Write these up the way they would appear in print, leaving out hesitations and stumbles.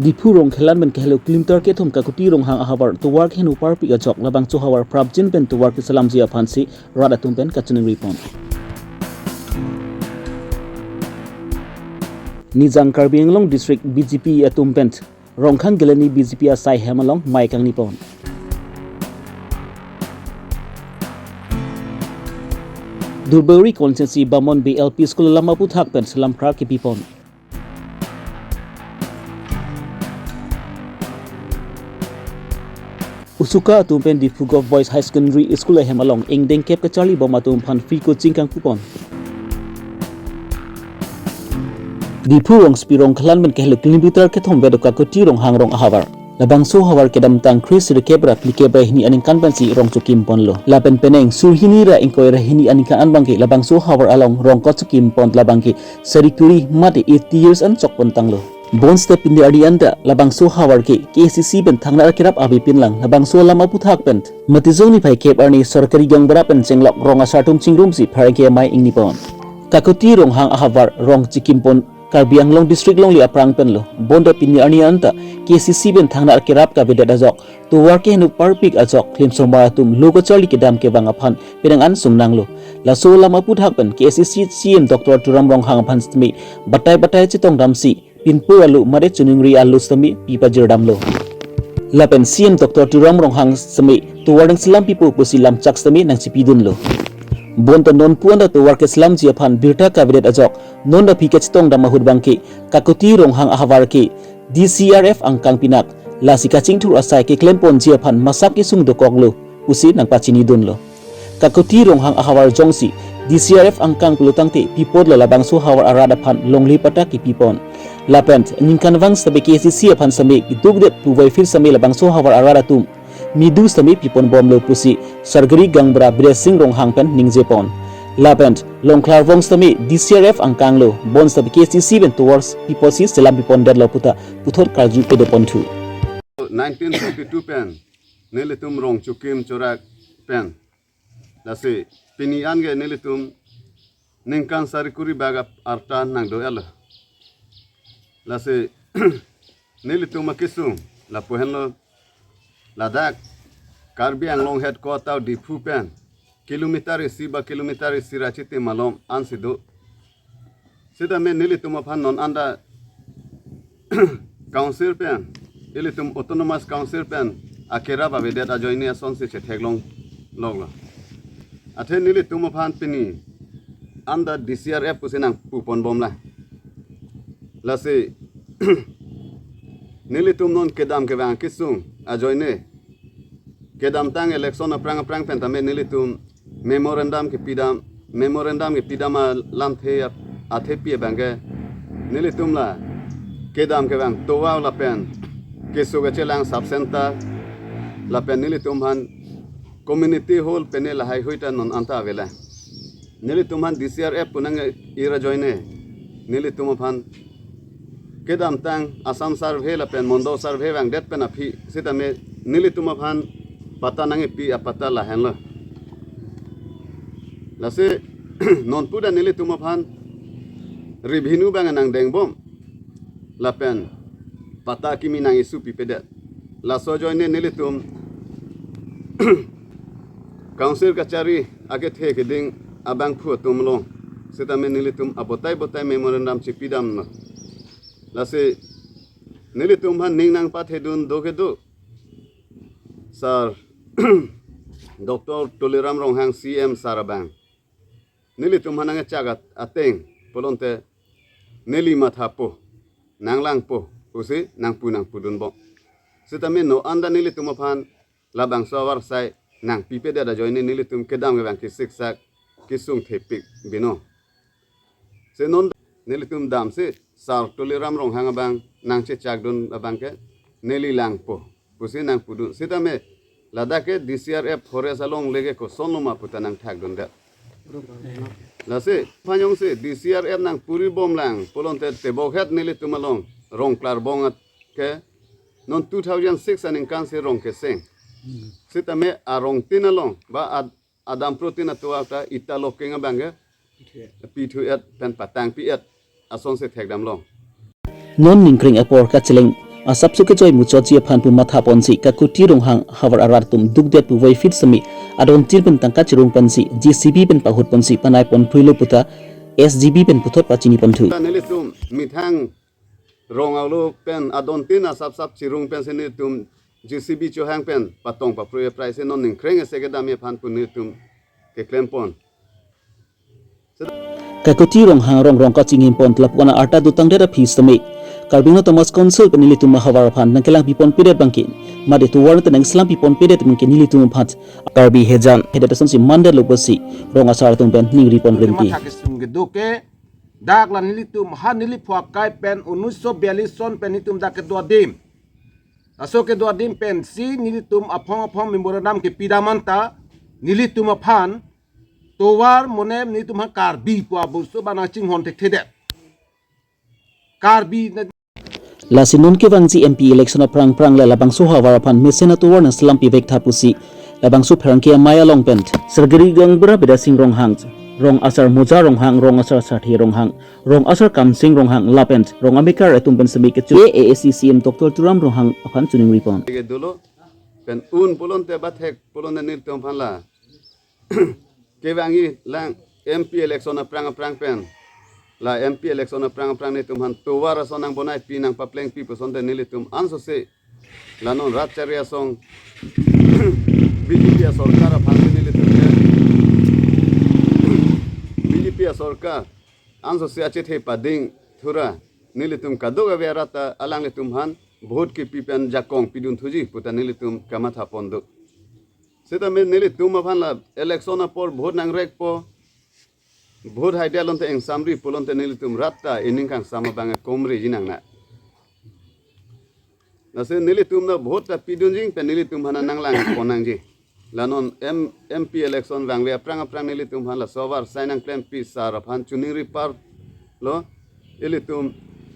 Dipu rong khelan ben khelo klimtar ke thum ka kuti rong hang ahawar to work henu par pi ajok labang cho hawar prabjin ben to work salam jia phansi rada tum ben kachuning ripon Nizang Karbi Longri district BJP atum ben rong khang gelani BJP asai hemalong mai kang nipon Durbari constituency Bamon BLP school lamapu thak ben salam krar ke pipon Usuka tumpen di Fugov Boys High Secondary School hemalong ingdeng kep ke Charlie Boma tumpan free coaching kang kupon. Di purong spirong klan ben kehluk kilometer ke thom bedoka ko tirong hangrong ahawar. Labang so hawar kedam tang Chris rekebra applicable hini aning kan pensi rong chukim pon lo. Lapen peneng sur hini ra ingkoi ra hini aning kan bangki labang so hawar along rong ko chukim pon labangki serikuri mate 80 years an chok pon tang lo. Bon step in the adianta labang so hawar ke KCC ben thangna kirap abi pinlang labang so lama puthak pen matizoni phai kep arni sarkari gangbara pen chenglok ronga sartum chingrum si pharake mai ingni pon kakuti rong hang ahawar rong chikimpon Karbi Longri district Longri aprang pen lo bonda pinni arni anta KCC ben thangna kirap ka bedat ajok to work henu parpik ajok klim somara tum logo charli ke dam ke banga phan pinang an sungnang lo la so lama puthak pen KCC CM Dr Turam rong hang phan stmi batai chitong damsi Pinpu alu mare chuningri alu sami pipa jirdam lo. Lapen CM Dr. Turam Ronghang sami tuwarang silam pipu pusilam chak sami nang sipidun lo. Bonta non puanda tuwar ke silam jiapan birta kabinet ajok non da piket stong da mahud bangki kakuti Ronghang ahawar ki DCRF angkang pinak la sikaching tur asai ke klempon jiapan masak ki sung dokok lo pusi nang pachini dun lo. Kakuti Ronghang ahawar jongsi DCRF angkang pelutang te pipod lo labang so hawar arada pan longli pata ki pipon. Lapent ningkan wang sabi KCC apan sami idugdet puwai fil sami labang so hawar arada tum midu sami pipon bom lo pusi sargari gangbra bresing rong hangpen ning jepon lapent longklar wong sami DCRF angkang lo bon sabi KCC ben towards people si selam pipon dead lo puta puthor karju pedopon thu 1952 pen nelitum rong chukim chorak pen lase pinian ge nelitum ningkan sarikuri baga artan nang do ela lase nelitum makisung la pohenlo ladak Karbi Long headquarter di Pupen kilometer siba kilometer sirachite malom ansido sida me nelitum aphan non anda council pen nelitum autonomous council pen akera ba vedet ajoini ason se theglong logla athe nelitum aphan pini anda DCRF pusenang pupon bomla lase nilitum non kedam ke bang kisung ajoine kedam tang election aprang pentame nilitum memorandum ke pidam lam the athe pi bange nilitum la kedam ke bang towa la pen kesuga chelang sub center la pen nilitum han community hall penela hai hoita non anta vela nilitum han DCRF punang ira joine nilitum han kedam tang asam survey la pen mondo survey bang det pen api sita me nilitum aphan pata nange pi apata la hen la lase non puda nilitum aphan revenue bang nang dengbom la pen pata kimi nang isu pi pedet la so joine nilitum council kachari age the ke ding abang phu tumlong sita me nilitum abotai memorandum chipidam na lase nilitum han ningnang pathedun dokedu sir Dr. Tuliram Ronghang CM Sarabang nilitum hanang chagat ateng polonte neli mathapo nanglang po usi nang pudun bo sitame no anda nilitum phan labang sawar sai nang pipede da joine nilitum kedam ge bang kisik sak kisung thepik bino senon nilitum dam se sar Tuliram Ronghang bang nang che chakdun abang ke neli lang po pusi nang pudun sitame ladake DCRF forest along lege ko sonoma putanang thakdun da lase phanyong se DCRF nang puri bom lang polonte tebokhet nilitum along rongklar bongat ke non 2006 aning kan se rong ke seng sitame arong tinalong ba adam protein atwa ta italo kenga bange P2 pen patang pi ason se thekdam long non ningkring apor ka chileng asap su ke joy mu cho chia phan pu matha pon si ka kuti rong hang hawar arar tum duk det pu wai fit sami adon tir pen tangka chirung pan si GCB pen pahut pon si panai pon phuilo puta SGB pen puthot pachini pon thu nili tum mithang rong alu pen adon tin asap sap chirung pen se nili tum GCB cho hang pen patong pa pro price non ning kreng se ke dami phan pu nili tum ke klem pon ka kuti rong hang rong ka chingim pon tlapona arta du tangdera phi sami Karbino Thomas Council penili tum hawar phan nangkelang pipon pidet bangkin made tu war tenang slam pipon pidet mungkin nili tum phat Karbi hejan hedason si mandar lobosi rong asar tum pen ning ripon rempi geduke dak lan nili tum han nili phwa kai pen 1942 son pen nitum dak ke dua dim aso ke dua dim pen si nili tum aphong memorandum ke pidamanta nili tum phan towar monem ni tum Karbi pwa busu bana ching hon tek thede Karbi Lasinon ke wangji MP election prang la labang su hawar phan mesena tu war na slampi vek thapusi labang su pherang ke maya long pent sergeri gang bra beda sing rong hang rong asar moja rong hang rong asar sathi rong hang rong asar kam sing rong hang lapent rong amikar etum pen semi ke chu AACCM Dr Turam rong hang aphan chuning ripon ke dolo pen un polon te bathek polon ne nil tum phan la ke wangi lang MP election prang pen la MP election prang ni tum han towar sonang bonai pi nang papleng pi person de nili tum anso se la non ratcharia song BJP sarkar phan nili tum BJP sarkar anso se ache the pading thura nili tum kadoga verata alang le tum han vote ki pi pen jakong pidun thuji puta nili tum kamatha pondo seta me nili tum phan la election por vote nang rek po Bhut haidea lonte eng samri polonte nili tum ratta ining kang sama banga komri jinang na. Nase nili tum na bhut ta pidun jing pe nili tum hana nang lang ponang ji. Lanon MP election bang we aprang nili tum han la sovar sainang claim pi sar phan chuning ri par lo ili tum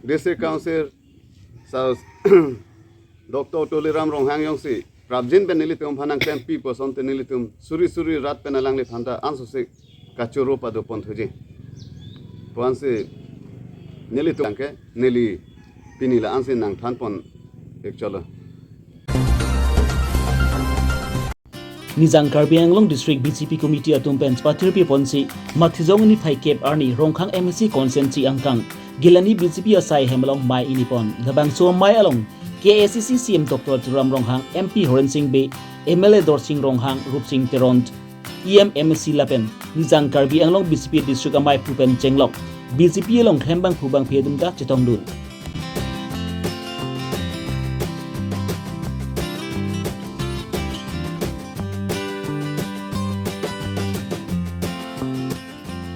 district council sa Dr Toliram rong hang yong si prabjin pe nili tum hanang claim pi person te nili tum suri rat pe na lang le phanta anso se kacuro pada pon thuji pon se neli tu angke neli pinila anse nang than pon ek cholo Nizang Karbi Anglong District BJP Committee atum pen patir pi ponsi mathizong ni phai kep arni rongkhang MSC consent chi angkang gilani BJP asai hemlong mai inipon dabang so mai along KACC CM Dr Turam Ronghang MP Horen Singh Be MLA Dorsing Ronghang Rupsing Teront EMMC Lapen Nizang Karbi Anglong BJP District Amai Pupen Chenglok BJP along Khembang Phubang Phedum da Chetong Dun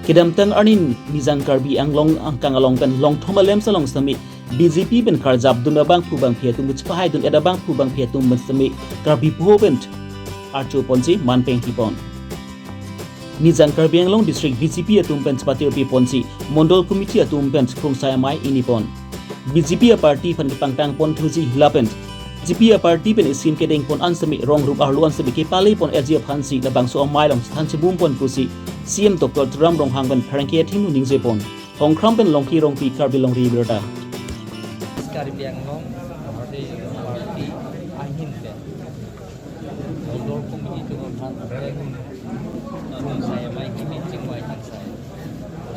Kedam tang arnin Nizang Karbi Anglong angkang along pen long thoma lem salong sami BJP ben karjab dun abang Phubang Phedum muchpahai dun edabang Phubang Phedum mensami Karbi Phovent Archo Ponsi Manpeng Hipon Nizang Karbi Anglong District BJP atum pen patir pi ponsi Mondol Committee atum pen krungsai mai inipon BJP a party fan pangtang pon thuji lapen BJP a party pen isim kedeng pon ansami rong rup arluan sabi ke pali pon LG phansi la bangso amai long than chibum pon pusi CM Dr Turam Ronghang ben pharangke thinu ningje pon hongkhram pen longki rongpi Karbi Longri Abirta Karbi Anglong party ahin pe Mondol Committee tu kan Kung saya mai kimi cingwai kan saya,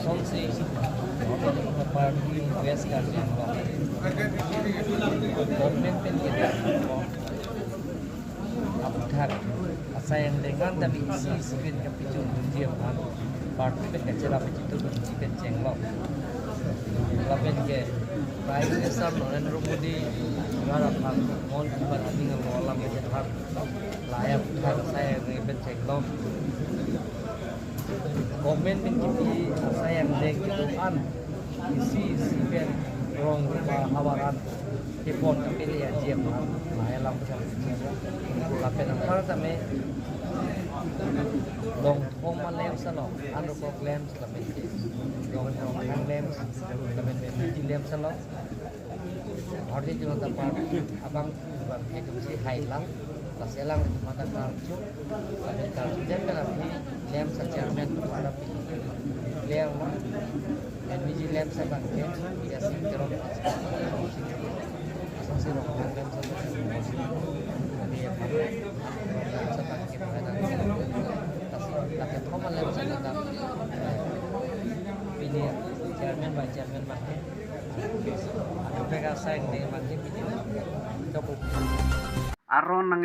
sonsi, orang yang parti West Karbi Anglong, government pen kita, abdhar, saya yang dengan tapi isi sipin kapicun bunjiam han, parti pen kecil kapicun bunji pen cenglong, lapen ke, Prime Minister Narendra Modi, Arab han, mon kibar abing ngolam ke har, layak har saya yang pen cenglong. Komen mencipti saya yang dek itu an isi ben rong hawaran tepon tapi dia jam malam lapen apa tame dong thong malem salong anu program lapen dong thong lem lapen meji lem salong hari itu tempat abang itu mesti highlang Selang mata kartu, tapi kartu jangan lagi lem secermen pada lem, dan biji lem sebangkit biasa terus sih orang lem sama dia apa sebab kita ada tapi lagi thoma lem sama tak pilih chairman makin ada pega sign dia makin pilih cukup aron nang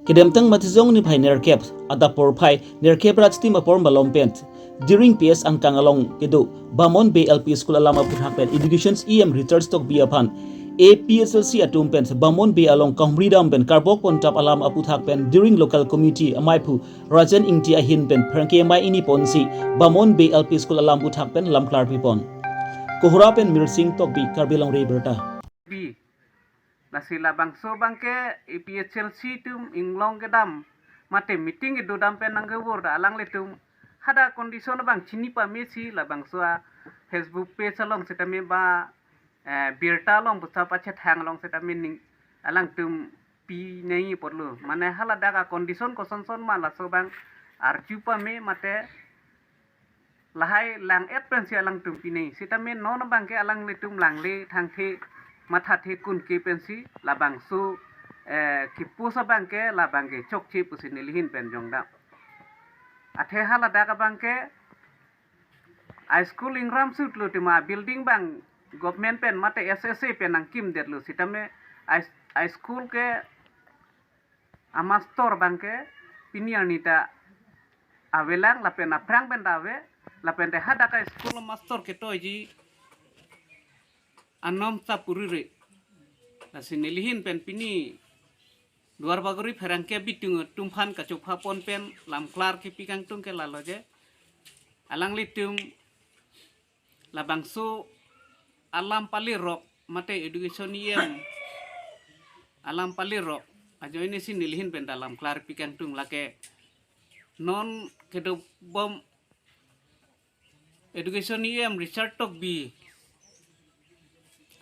Kedamtang matizong ni phai nerkep adapor phai nerkep rajti mapor malompent during PS ang kangalong kedo Bamon Bay LP School alama puthakpen educations EM research tok biapan APSLC atumpen Bamon Bay along Kamridam pen karbok pontap alam aputhakpen during local committee amaipu Rajan Ingti ahin pen perangke mai ini ponsi Bamon Bay LP School alam puthakpen lamklar pipon kohora pen mirsing tok bi Karbi Longri Abirta bi nasila bangso bangke APSLC tum inglong gedam mate meeting itu dampe nanggewur da alang letum hada kondisyon bang chini pa mesi la bangso Facebook page along setame ba birta long busa pache thang long setame ning alang tum pi nei porlu mane hala daga kondisyon ko son ma la so bang ar chupa me mate lahai lang pensi alang tum pi nei setame non bangke alang letum lang le thang the matha the kun ke pensi labang su ki pusa bangke labangke chok chi pusin lihin pen jongda athe hala daga bangke high school ingram sut lu tima building bang government pen mate SSA pen ang kim det lu sitame high school ke amastor bangke pinianita avelang lapen aprang pen dawe lapen te hada ka school master ke toji anom sa purire nasi nilihin pen pini luar bagori ferangke bitung tumpan kacupha pon pen lam klar ke pikang tung ke laloje alang litung labangsu alam palirok mate education yem alam palirok ajo ini si nilihin pen dalam klar pikang tung lake non kedo bom education yem research tok bi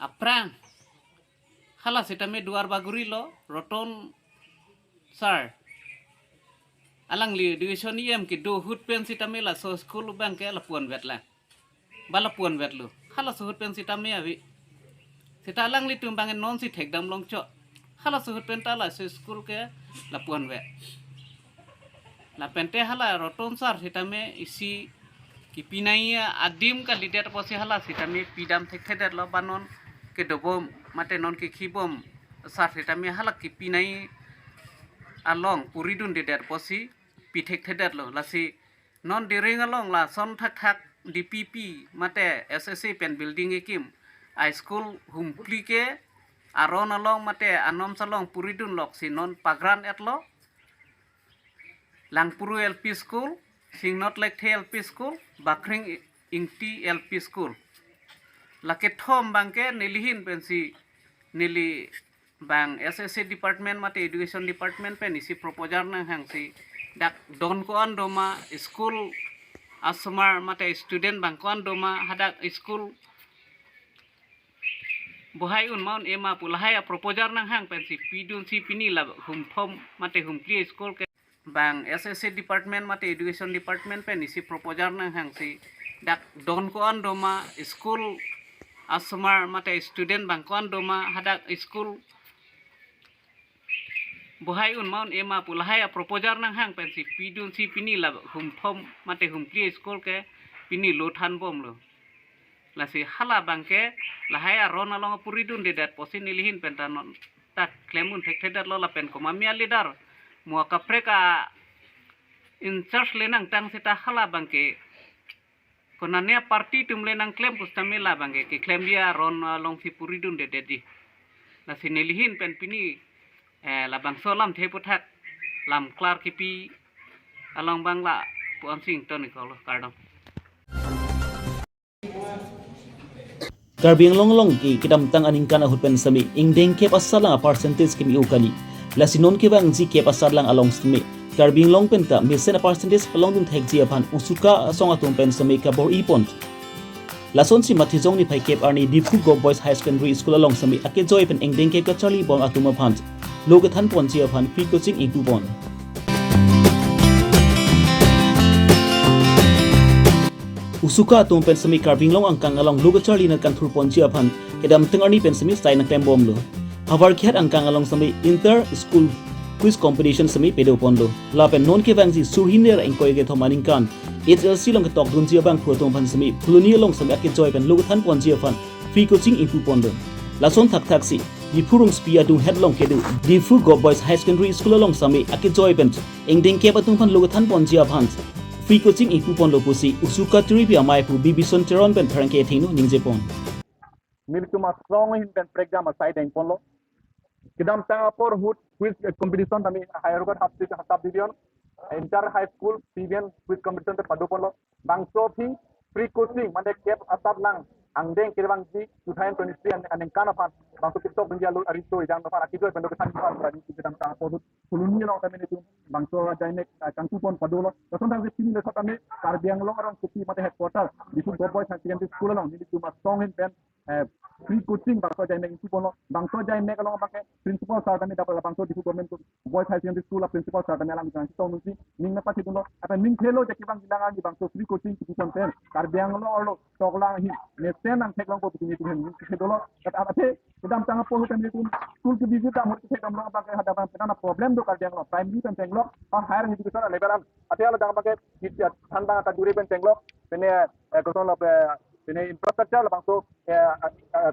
aprang hala setame duar baguri lo roton sar alang li education yem ki do hut pen sitame la so school bank ke la puan vet la bala puan vet lu hala so hut pen sitame avi sita alang li tumbang non si thek dam long cho hala so hut pen ta la so school ke la puan vet la pente hala roton sar sitame isi ki pinaiya adim ka lider posi hala sitame pidam thek theder lo banon ke dobom mate non ke khibom sar sitame hala ki pinai along puridun de der posi pithek theder lo lasi non diring along la son thak DPP mate SSA pen building ekim high school humpli ke aron along mate anom salong puridun lok si non pagran etlo langpuru LP school singnot lek the LP school bakring ingti LP school lake thom bangke nilihin pensi nili bang SSA department mate education department pen isi proposal nang hang si dak don ko andoma school asmar mate student bang ko andoma hadak school bohai un maun ema pulahai proposal nang hang pensi pidun si pini la hum thom mate hum clear school ke bang SSA department mate education department pen isi proposal nang hang si dak don ko andoma school asmar mate student bang ko andoma hadak school bohai un maun ema pulahai proposal nang hang pensi pidun si pini la hum thom mate hum clear school ke pini lo than bom lo lasi hala bangke lahai ron along puridun de dat posin nilihin pentanon tak klemun thek thedar lo la pen ko mamia leader mua kapreka in charge lenang tang sita hala bangke konania party tum lenang klem pustamela bangke ke klem dia ron long si puridun de dedi lasi nilihin pen pini la bang solam the puthak lam klar kipi along bangla puan sing ton ko lo kardam Karbi long ki kedamtang aning kana hutpen sami ingdeng ke pasalang a percentage kimi ukali lasinon ke bang ji ke pasalang along sami Karbi long penta mesen a percentage along dun thek ji apan usuka asong atum pen sami ka bor ipon lason si mathizong ni phai kep arni difu go boys high secondary school along sami ake joy pen ingdeng ke ka charlie bon atum apan logathan pon ji apan free coaching iku bon usuka atum pen sami Karbi long angkang along loga charlie na kan thur pon ji apan kedam tengarni pen sami sai na klem bom lo Havar kiat angkang along sami inter school quiz competition sami pedo pondo. Lapen non ke bang si surhiner engkoi ke thomaning kan. HLC long ke tok dun jia bang photong pan sami puluni long sami akit joy pen luguthan pon jia fan free coaching impu pondo. Lason thak thak si di purung spia dung headlong kedu di fu go boys high secondary school long sami akit joy pen engding ke patung pan luguthan pon jia fan free coaching impu pondo pusi usuka trivia mai pu bibison teron pen pharangke thinu ningje pon. Milituma strong in pen program aside en ponlo kidam tanga por hood quiz competition tami higher got half division inter high school civilian quiz competition te padu ponlo bangso phi free coaching mane cap asab lang angdeng kirbang ji 2023 and kana pan bangso tiktok binja lu arito idang no pan akito pendo kesan pan berani kidam tanga por hood kuluni lo tami itu bangso jainek kangku pon padu lo son tang sini le sotame karbiang lo orang kupi mate headquarter di fu boys secondary school lo milituma strong in pen free coaching bangso jainek itu pon lo bangso jainek lo pakai principal sir kami dapat bangso di government boys high secondary school principal sir kami alam kan kita mesti ning na pati tulo apa ning thelo jaki bang bilangan di bangso free coaching di konten karbiang lo orlo toklang hi nesen ang theklang ko pitini tuhen thedolo kata ate kedam tanga po kami itu school ke visit amur thekam lo pakai hadapan pena problem do karbiang lo primary pen tenglo or higher education level ate ala dang pakai thanda ka dure pen tenglo pene koson lo pene infrastructure lo bangso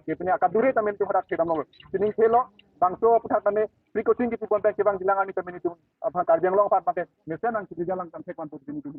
ke pene akadure tamen tu hadak kedam lo tining thelo bangso putat tane free coaching ki pon ke bang bilangan ni tamen itu apa karbiang lo pat pakai nesen ang jalan kan thekman po pitini tuhen